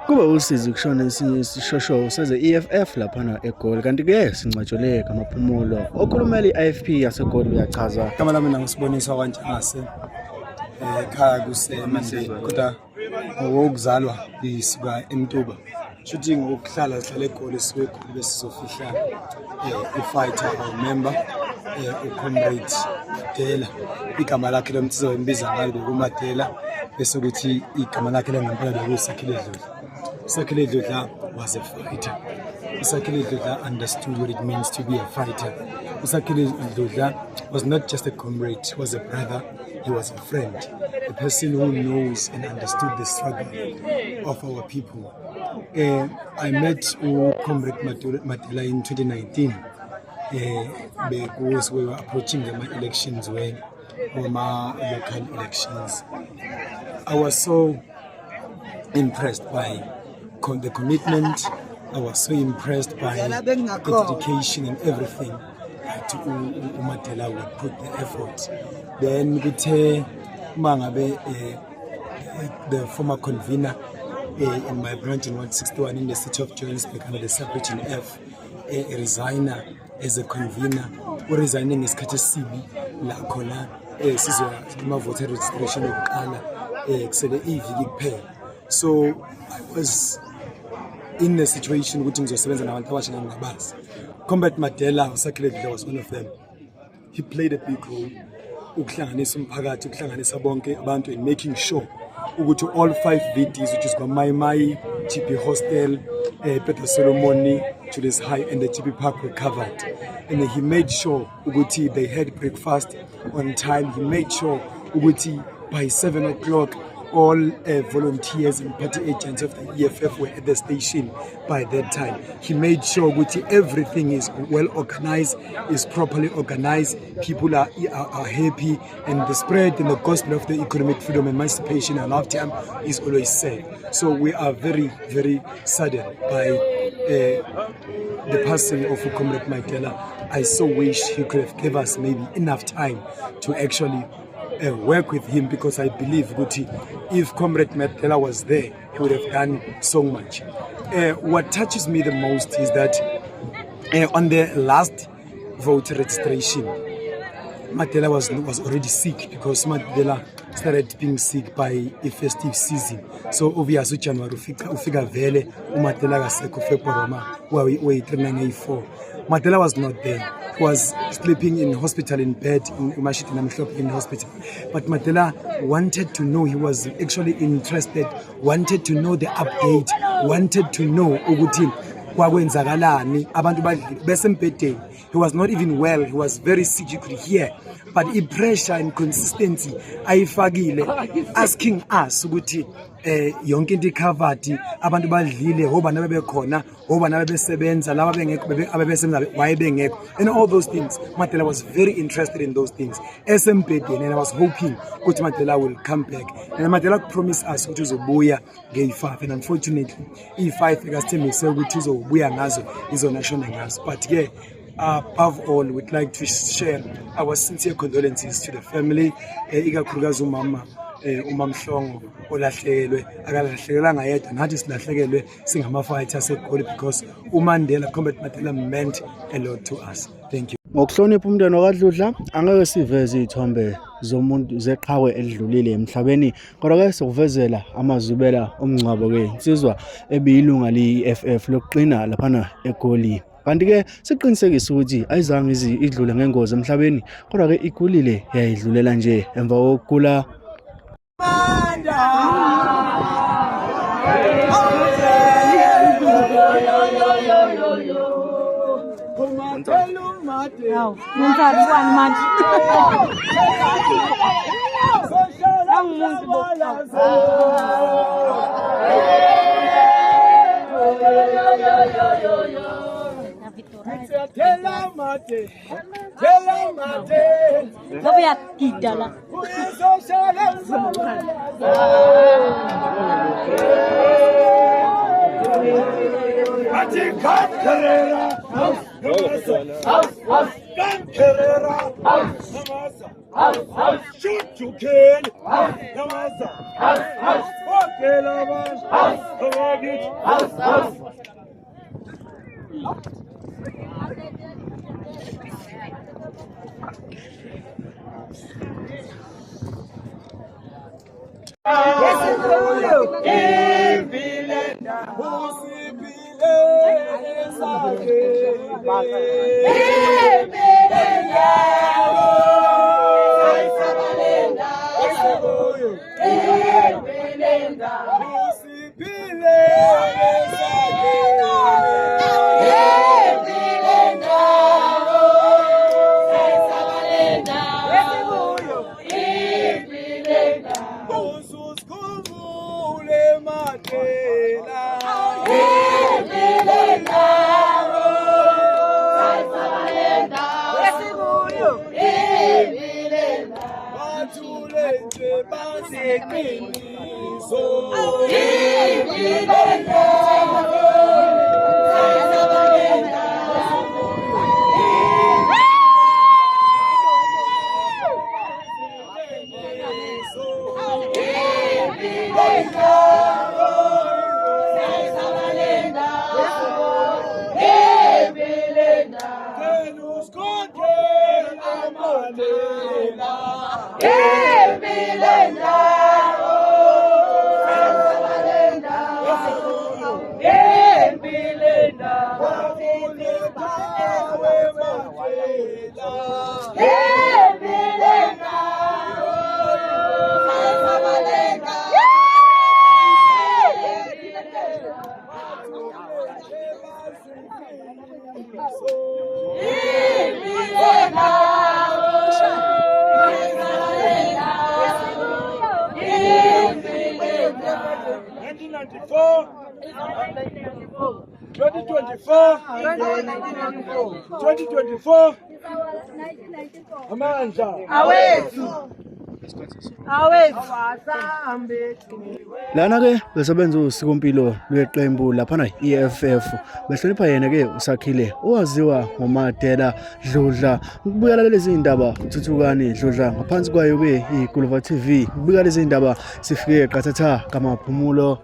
Kuba uSizi kushona esinye isishoshovu seze EFF laphana eGoli kanti ke sincwatshele KaMaphumulo okhulumela iIFP yaseGoli uyachaza igama lami nangisibonisa kwanjengase ekhaya kuseMandeni kodwa ngokuzalwa ngisuka eMtuba shuthi ngokuhlala sihlale eGoli siweGoli besizofihla ifighter or member uComrade Madela igama lakhe lomthizo wembiza ngalo bekuMadela bese kuthi igama lakhe lengempela bekuSakhile Dludla. uSakhile Dludla was a fighter. uSakhile Dludla understood what it means to be a fighter. uSakhile Dludla was not just a comrade, he was a brother, he was a friend, a person who knows and understood the struggle of our people. I met Comrade Madela in 2019 because we were approaching the elections or my local elections. I was so impressed by the commitment. I was so impressed by the dedication and everything that Madela would put the effort. Then Mangabe, the former convener in my branch in 161 in the city of Johannesburg under the sub-region F, a resigner as a convener, or resigning is Katasibi, La Kona, voter registration of Kala, pay. So I was in a situation which was 7 and bus. Comrade Madela uSakhile Dludla was one of them. He played a big role in making sure to all 5 VDs, which is Mai, GP Hostel, Peter Solomoni, Julius High, and the GP Park were covered. And he made sure they had breakfast on time. He made sure by 7 o'clock all volunteers and party agents of the EFF were at the station by that time. He made sure everything is well organized, is properly organized, people are happy, and the spread and the gospel of the economic freedom, emancipation and lifetime is always safe. So we are very, very saddened by the passing of Comrade Madela. I so wish he could have given us maybe enough time to actually work with him, because I believe if Comrade Madela was there, he would have done so much. What touches me the most is that on the last voter registration, Madela was already sick, because Madela started being sick by a festive season. So obviously January ufika vele uMadela kasekho February we 394. Madela was not there. He was sleeping in hospital in bed in hospital. But Madela wanted to know, he was actually interested, wanted to know the update, wanted to know ukuthi kwakwenzakalani abantu besempedeni. He was not even well, he was very sick, you could hear. But the pressure and consistency ayifakile, asking us ukuthi yonke into covered, abantu badlile, obana bebekhona, obana bebesebenza, laba bengekho abebesebenza wayebengekho, and all those things. Madela was very interested in those things. Esempedeni, and I was hoping ukuthi Madela will come back. And Madela promised us ukuthi uzobuya nge-5, and unfortunately i-5 ikasithembise ukuthi uzobuya ngazo izonashona ngazo. But yeah, above all, we'd like to share our sincere condolences to the family, ikakhulukazi umama uMamhlongo olahlelwe akalahlekelanga yedwa, nathi silahlekelwe singama-fighter seGoli, because uMandela, Comrade Madela, meant a lot to us. Thank you. Ngokuhlonipha umntwana kaDludla angeke siveze izithombe zomuntu zeqhawe elidlulile emhlabeni, kodwa ke sokuvezela amazubela omngcwabo ke insizwa ebiyilunga le-EFF lokuqina laphana eGoli. Kanti ke siqinisekisa ukuthi ayizange idlule ngengozi emhlabeni, kodwa ke ikulile yayidlulela nje emva kokugula. Shoot you, kid! Lana ke besebenza usikompilo lweqembu laphana EFF behlonipha yena ke usakhile owaziwa ngoMadela Dludla. Ukubukela lezi indaba uthuthukani Dludla ngaphansi kwayo ke iGuluva TV. Ukubukela lezi indaba sifike qathatha KaMaphumulo.